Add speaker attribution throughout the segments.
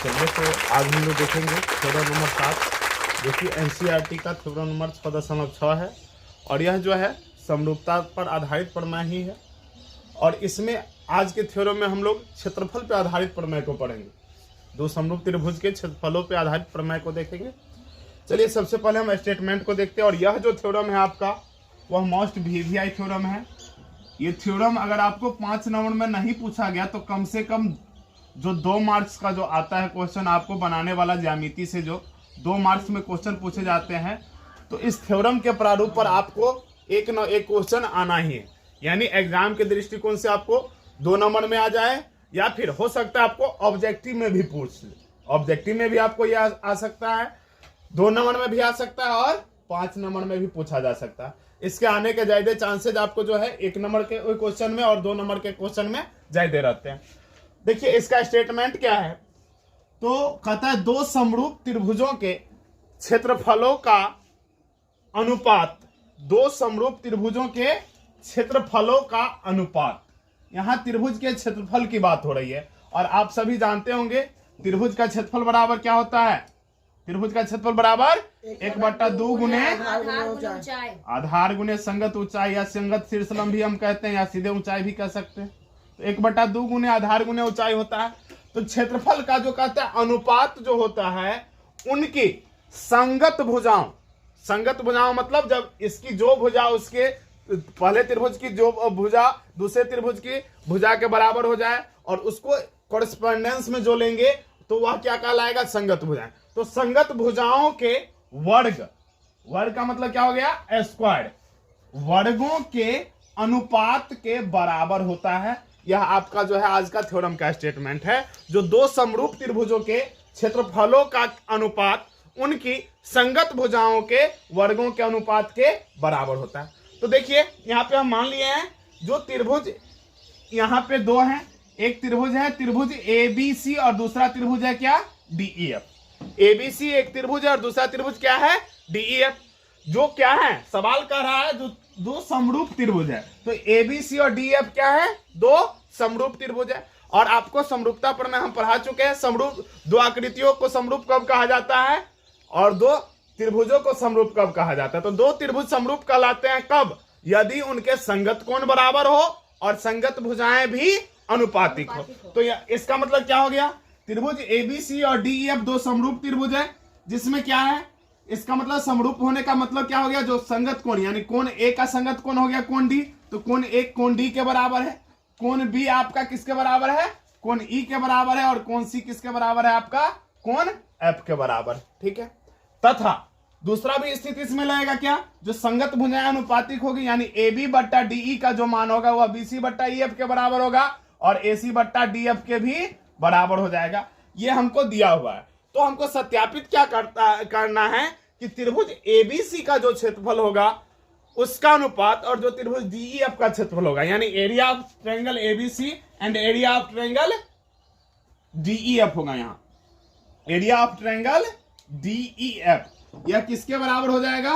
Speaker 1: चलिए तो आज हम लोग देखेंगे थ्योरम नंबर 7 जो कि एनसीईआरटी का थ्योरम नंबर 6.6 है और यह जो है समरूपता पर आधारित प्रमेय ही है। और इसमें आज के थ्योरम में हम लोग क्षेत्रफल पर आधारित प्रमेय को पढ़ेंगे। दो समरूप त्रिभुज के क्षेत्रफलों पर आधारित प्रमेय को देखेंगे। चलिए सबसे पहले हम स्टेटमेंट को देखते हैं। और यह जो थ्योरम है आपका वह मोस्ट वीवीआई थ्योरम है। ये थ्योरम अगर आपको 5 नंबर में नहीं पूछा गया तो कम से कम जो 2 मार्क्स का जो आता है क्वेश्चन आपको बनाने वाला ज्यामिति से जो 2 मार्क्स में क्वेश्चन पूछे जाते हैं, तो इस थ्योरम के प्रारूप पर आपको एक न एक क्वेश्चन आना ही है। यानी एग्जाम के दृष्टिकोण से आपको 2 नंबर में आ जाए या फिर हो सकता है आपको ऑब्जेक्टिव में भी पूछ ले। ऑब्जेक्टिव में भी आपको यह आ सकता है, 2 नंबर में भी आ सकता है और 5 नंबर में भी पूछा जा सकता है। इसके आने के ज्यादा चांसेज आपको जो है 1 नंबर के क्वेश्चन में और 2 नंबर के क्वेश्चन में ज्यादा रहते हैं। देखिए इसका स्टेटमेंट क्या है, तो कहता है 2 समरूप त्रिभुजों के क्षेत्रफलों का अनुपात, 2 समरूप त्रिभुजों के क्षेत्रफलों का अनुपात। यहां त्रिभुज के क्षेत्रफल की बात हो रही है और आप सभी जानते होंगे त्रिभुज का क्षेत्रफल बराबर क्या होता है। त्रिभुज का क्षेत्रफल बराबर 1/2 गुने आधार गुने संगत ऊंचाई या संगत शीर्षलंब भी हम कहते हैं या सीधे ऊंचाई भी कह सकते हैं। तो 1/2 गुने आधार गुने ऊंचाई होता है। तो क्षेत्रफल का जो कहते हैं अनुपात जो होता है उनकी संगत भुजाओं, संगत भुजाओं मतलब जब इसकी जो भुजा उसके पहले त्रिभुज की जो भुजा दूसरे त्रिभुज की भुजा के बराबर हो जाए और उसको कॉरेस्पॉन्डेंस में जो लेंगे तो वह क्या कहलाएगा, संगत भुजाएं। तो संगत भुजाओं के वर्ग, वर्ग का मतलब क्या हो गया, स्क्वायर, वर्गों के अनुपात के बराबर होता है। यह आपका जो है आज का थ्योरम का स्टेटमेंट है। जो 2 समरूप त्रिभुजों के क्षेत्रफलों का अनुपात उनकी संगत भुजाओं के वर्गों के अनुपात के बराबर होता है। तो देखिए यहां पे हम मान लिए हैं जो त्रिभुज यहां पे 2 हैं। एक त्रिभुज है त्रिभुज ABC और दूसरा त्रिभुज है क्या, DEF। ABC एक त्रिभुज है और दूसरा त्रिभुज क्या है, DEF। जो क्या है सवाल कर रहा है जो 2 समरूप त्रिभुज है, तो ABC और DEF क्या है, 2 समरूप त्रिभुज है। और आपको समरूपता पर हम पढ़ा चुके हैं, समरूप 2 आकृतियों को समरूप कब कहा जाता है और 2 त्रिभुजों को समरूप कब कहा जाता है। तो 2 त्रिभुज समरूप कहलाते हैं कब, यदि उनके संगत कोण बराबर हो और संगत भुजाएं भी अनुपातिक हो। तो इसका मतलब क्या हो गया, त्रिभुज ABC और DEF 2 समरूप त्रिभुज है जिसमें क्या है, इसका मतलब समरूप होने का मतलब क्या हो गया, जो संगत कोण यानी कोण A का संगत कोण हो गया कोण D, तो कोण A कोण D के बराबर है। कोण B आपका किसके बराबर है, कोण E के बराबर है। और कोण C किसके बराबर है, आपका कोण F के बराबर। ठीक है, तथा दूसरा भी स्थिति इसमें लगेगा क्या, जो संगत भुजाएं अनुपातिक होगी यानी AB/DE का जो मान होगा वह BC/EF के बराबर होगा और AC/DF के भी बराबर हो जाएगा। ये हमको दिया हुआ है। तो हमको सत्यापित क्या करना है कि त्रिभुज ABC का जो क्षेत्रफल होगा उसका अनुपात और जो त्रिभुज DEF का क्षेत्रफल होगा यानी area of triangle ABC and area of triangle DEF होगा। यहां एरिया ऑफ ट्रायंगल DEF यह किसके बराबर हो जाएगा,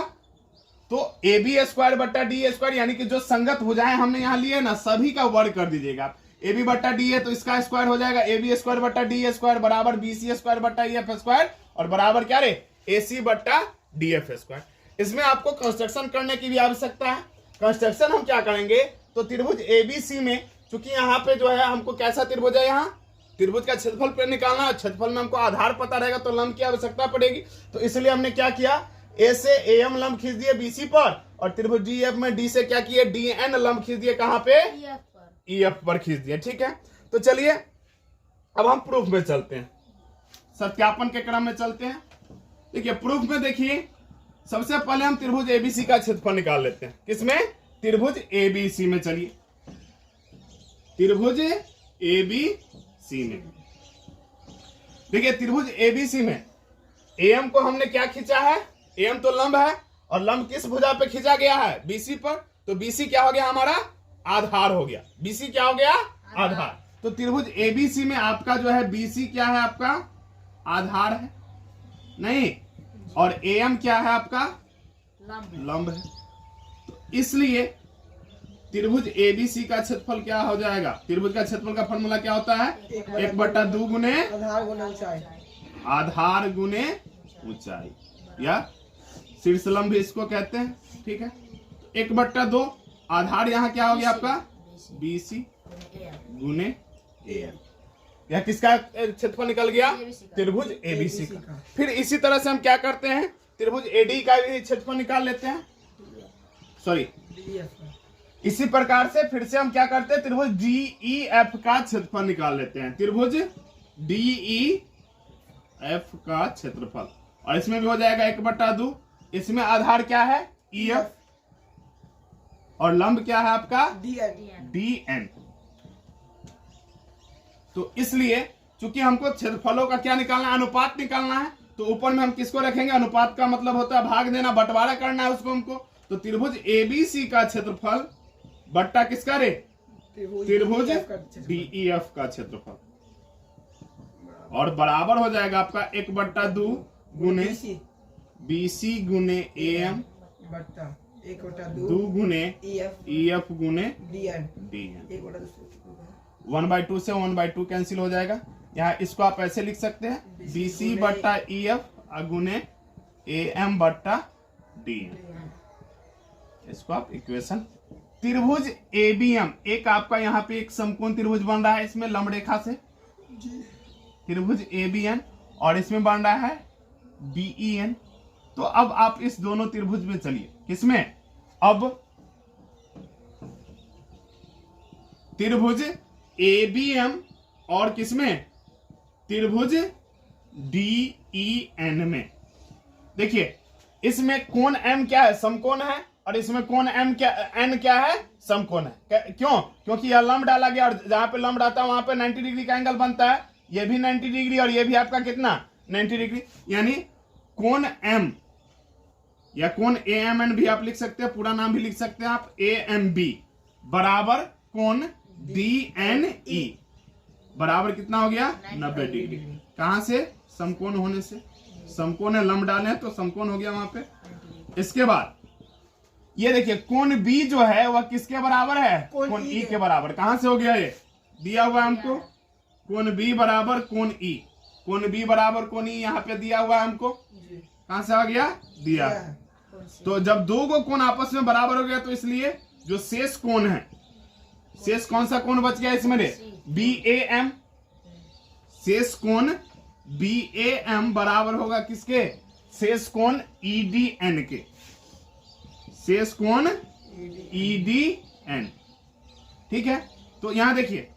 Speaker 1: तो AB² यानी कि जो संगत भुजाएं हमने यहां लिए ना सभी का वर्ग कर दीजिएगा। AB/D है तो इसका स्क्वायर हो जाएगा AB² बराबर BC²/EF² और बराबर क्या रे AC/DF²। इसमें आपको कंस्ट्रक्शन करने की भी आवश्यकता है। कंस्ट्रक्शन हम क्या करेंगे, तो त्रिभुज ABC में चूंकि यहाँ पे जो है हमको कैसा त्रिभुज है, यहाँ त्रिभुज का क्षेत्रफल पर निकालना है। क्षेत्रफल में हमको आधार पता रहेगा तो लंब की आवश्यकता पड़ेगी। तो इसलिए हमने क्या किया, A से AM लंब खींच दिए BC पर और त्रिभुज DEF में D से क्या किए, DN लंब खींच दिए कहां पे, EF पर खींच दिए। ठीक है, तो चलिए अब हम प्रूफ में चलते हैं, सत्यापन के क्रम में चलते हैं। देखिए प्रूफ में देखिए सबसे पहले हम त्रिभुज ABC का क्षेत्रफल निकाल लेते हैं। किसमें, त्रिभुज ABC में। चलिए त्रिभुज ABC में देखिए त्रिभुज ABC में AM को हमने क्या खींचा है, AM तो लंब है और लंब किस भुजा पे खींचा गया है, BC पर। तो BC क्या हो गया, हमारा आधार हो गया। BC क्या हो गया, आधार। तो त्रिभुज ABC में आपका जो है BC क्या है, आपका आधार है नहीं, और AM क्या है, आपका लंब है। तो इसलिए त्रिभुज ABC का क्षेत्रफल क्या हो जाएगा, त्रिभुज का क्षेत्रफल का फॉर्मूला क्या होता है, 1/2 गुने आधार गुने ऊंचाई, या शीर्षलंब भी इसको कहते हैं। ठीक है, 1/2 आधार यहाँ क्या हो गया आपका BC गुने AM, यह किसका क्षेत्रफल निकल गया, त्रिभुज ABC का। फिर इसी तरह से हम क्या करते हैं, त्रिभुज AD का भी क्षेत्रफल निकाल लेते हैं, सॉरी इसी प्रकार से फिर से हम क्या करते हैं, त्रिभुज DEF का क्षेत्रफल निकाल लेते हैं, त्रिभुज DEF का क्षेत्रफल, और इसमें भी हो जाएगा 1/2। इसमें आधार क्या है EF और लंब क्या है आपका DN। तो इसलिए चूंकि हमको क्षेत्रफलों का क्या निकालना है, अनुपात निकालना है, तो ऊपर में हम किसको रखेंगे, अनुपात का मतलब होता है भाग देना, बंटवारा करना है उसको हमको। तो त्रिभुज ABC का क्षेत्रफल बट्टा किसका रे, त्रिभुज DEF का क्षेत्रफल, और बराबर हो जाएगा आपका 1/2 गुने BC गुने AM
Speaker 2: बट्टा 1/2
Speaker 1: 2 गुने EF गुने DN। 1/2 से 1/2 कैंसिल हो जाएगा। यहाँ इसको आप ऐसे लिख सकते हैं BC बट्टा EF गुने AM बट्टा DN। इसको आप इक्वेशन, त्रिभुज ABM एक आपका यहाँ पे एक समकोण त्रिभुज बन रहा है, इसमें लंब रेखा से त्रिभुज ABN, और इसमें बन रहा है BEN। तो अब आप इस दोनों त्रिभुज में चलिए, किसमें, अब त्रिभुज ABM और किसमें, त्रिभुज DEN में। देखिए इसमें कोण M क्या है, समकोण है, और इसमें कोण M क्या, N क्या है, समकोण है। क्यों, क्योंकि यह लंब डाला गया, और जहां पे लंब डालता है वहां पे 90 डिग्री का एंगल बनता है, यह भी 90 डिग्री और यह भी आपका कितना 90 डिग्री, यानी कोण M या कोण AMN भी आप लिख सकते हैं, पूरा नाम भी लिख सकते हैं आप, AMB बराबर कोण DNE बराबर कितना हो गया 90 डिग्री। कहां से, समकोण होने से, समकोण है, लंब डाले तो समकोण हो गया वहां पे। इसके बाद ये देखिए कोण B जो है वह किसके बराबर है, कोण E के बराबर। कहां से हो गया, ये दिया हुआ है हमको, कोण B बराबर कोण E, कोण B बराबर कोण E यहाँ पे दिया हुआ है हमको, कहां से आ गया, दिया। तो जब दो को कोण आपस में बराबर हो गया, तो इसलिए जो शेष कोण है, शेष कौन सा कोण बच गया इसमें रे, BAM, शेष कोण BAM बराबर होगा किसके, शेष कोण EDN के, शेष कोण EDN। ठीक है, तो यहां देखिए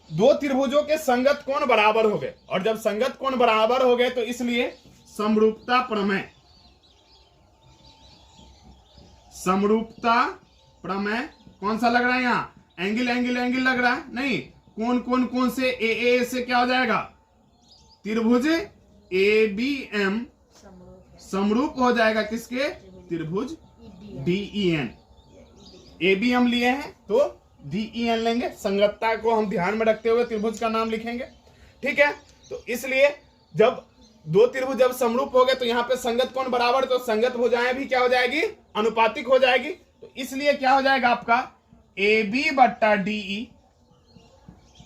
Speaker 1: दो त्रिभुजों के संगत कोण बराबर हो गए, और जब संगत कोण बराबर हो गए तो इसलिए समरूपता प्रमेय, समरूपता प्रमेय कौन सा लग रहा है यहाँ, एंगल एंगल एंगल लग रहा है, नहीं, कोण कोण कोण से AA से क्या हो जाएगा, त्रिभुज ABM समरूप हो जाएगा किसके, त्रिभुज DEN। ABM लिए हैं तो DEN लेंगे, संगतता को हम ध्यान में रखते हुए त्रिभुज का नाम लिखेंगे। ठीक है, तो इसलिए जब दो त्रिभुज जब समरूप हो गए तो यहाँ पे संगत कोण बराबर, तो संगत भुजाएं भी क्या हो जाएगी, अनुपातिक हो जाएगी। तो इसलिए क्या हो जाएगा आपका AB बट्टा DE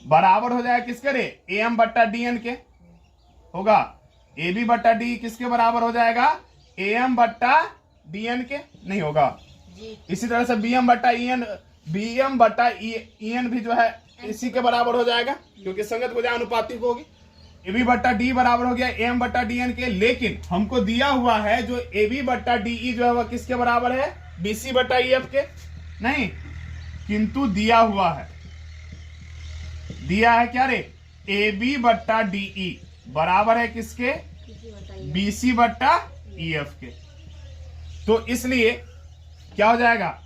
Speaker 1: बराबर हो जाएगा किसके रे, AM बट्टा DN के होगा। AB बट्टा DE किसके बराबर हो जाएगा, AM बट्टा DN के नहीं होगा। इसी तरह से BM बट्टा EN भी जो है इसी के बराबर हो जाएगा, क्योंकि संगत भुजा अनुपातिक होगी। AB बट्टा D बराबर हो गया AM बट्टा DN के, लेकिन हमको दिया हुआ है जो AB बट्टा DE जो है वह किसके बराबर है, BC बट्टा EF के नहीं, किंतु दिया हुआ है, दिया है क्या रे, AB बट्टा DE बराबर है किसके, BC बट्टा EF के। तो इसलिए क्या हो जाएगा,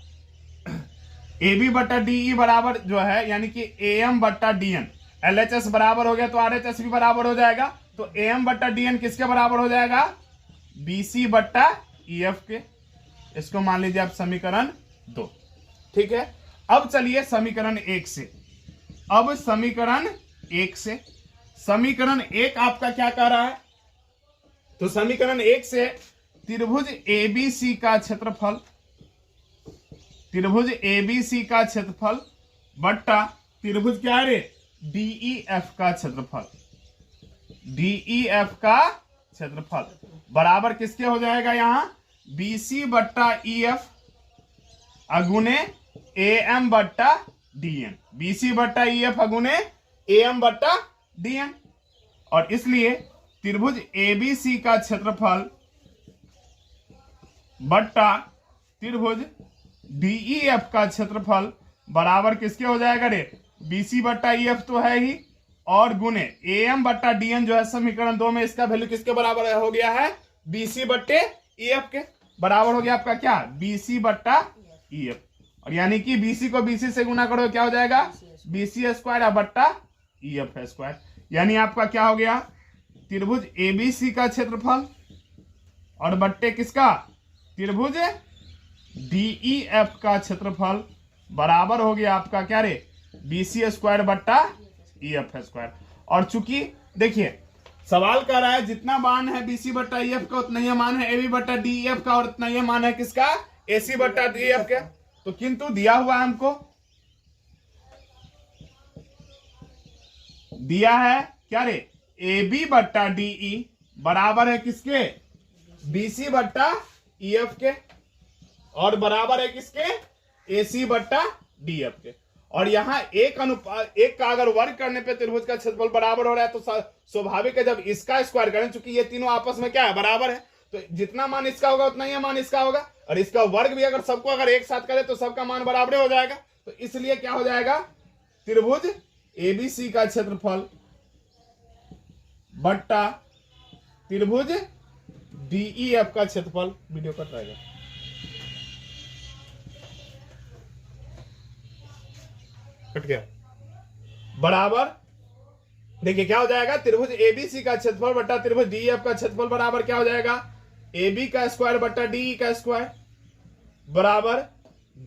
Speaker 1: AB बट्टा DE बराबर जो है यानी कि AM बट्टा DN, LHS बराबर हो गया तो RHS भी बराबर हो जाएगा। तो AM बट्टा DN किसके बराबर हो जाएगा, BC बट्टा EF के। इसको मान लीजिए आप समीकरण 2। ठीक है, अब चलिए समीकरण 1 से, अब समीकरण 1 से, समीकरण 1 आपका क्या कह रहा है, तो समीकरण 1 से त्रिभुज ABC का क्षेत्रफल, त्रिभुज ABC का क्षेत्रफल बट्टा त्रिभुज क्या है रे, DEF का क्षेत्रफल, DEF का क्षेत्रफल बराबर किसके हो जाएगा यहाँ BC बट्टा EF अगुने AM बट्टा DN। BC बट्टा EF अगुने AM बट्टा DN। और इसलिए त्रिभुज ABC का क्षेत्रफल बट्टा त्रिभुज DEF का क्षेत्रफल बराबर किसके हो जाएगा रे BC बट्टा EF तो है ही और गुने AM बट्टा DN जो है समीकरण 2 में इसका वैल्यू किसके बराबर हो गया है BC बट्टे EF के बराबर हो गया आपका क्या BC बट्टा EF। और यानी कि BC को BC से गुना करो क्या हो जाएगा BC स्क्वायर बट्टा EF स्क्वायर। यानी आपका क्या हो गया त्रिभुज ABC का क्षेत्रफल और बट्टे किसका त्रिभुज DEF का क्षेत्रफल बराबर हो गया आपका क्या रे BC स्क्वायर बट्टा EF स्क्वायर। और चूंकि देखिए सवाल कर रहा है जितना मान है BC बट्टा EF का उतना ही मान है AB बट्टा DEF का और उतना ही मान है किसका AC बट्टा DEF का। तो किंतु दिया हुआ है हमको दिया है क्या रे AB बट्टा DE बराबर है किसके BC बट्टा EF के और बराबर है किसके AC बट्टा DF के। और यहाँ एक का अगर वर्ग करने पे त्रिभुज का क्षेत्रफल बराबर हो रहा है तो स्वाभाविक है जब इसका स्क्वायर करें चूंकि ये तीनों आपस में क्या है बराबर है तो जितना मान इसका होगा उतना ही मान इसका होगा और इसका वर्ग भी अगर सबको अगर एक साथ करें तो सबका मान बराबर हो जाएगा। तो इसलिए क्या हो जाएगा त्रिभुज ABC का क्षेत्रफल बट्टा त्रिभुज DEF का क्षेत्रफल वीडियो कट रहेगा कट गया बराबर देखिए क्या हो जाएगा त्रिभुज ABC का क्षेत्रफल बट्टा त्रिभुज DEF का क्षेत्रफल बराबर क्या हो जाएगा AB का स्क्वायर बट्टा DE का स्क्वायर बराबर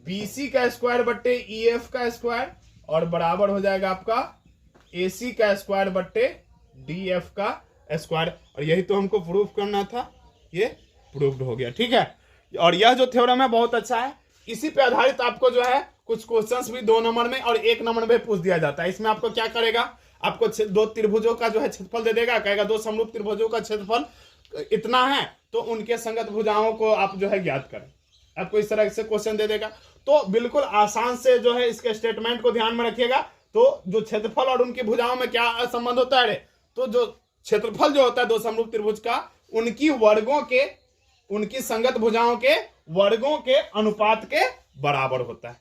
Speaker 1: BC का स्क्वायर बट्टे EF का स्क्वायर और बराबर हो जाएगा आपका AC का स्क्वायर बट्टे DF का स्क्वायर। और यही तो हमको प्रूफ करना था ये प्रूव्ड हो गया ठीक है। और यह जो थ्योरम है बहुत अच्छा है इसी पे आधारित आपको जो है कुछ क्वेश्चंस भी 2 नंबर में और 1 नंबर में पूछ दिया जाता है। इसमें आपको क्या करेगा आपको 2 त्रिभुजों का जो है क्षेत्रफल दे देगा कहेगा 2 समरूप त्रिभुजों का क्षेत्रफल इतना है तो उनके संगत भुजाओं को आप जो है ज्ञात करें आपको इस तरह से क्वेश्चन दे देगा। तो बिल्कुल आसान से जो है इसके स्टेटमेंट को ध्यान में रखिएगा। तो जो क्षेत्रफल और उनकी भुजाओं में क्या संबंध होता है तो जो क्षेत्रफल जो होता है 2 समरूप त्रिभुज का उनकी वर्गों के उनकी संगत भुजाओं के वर्गों के अनुपात के बराबर होता है।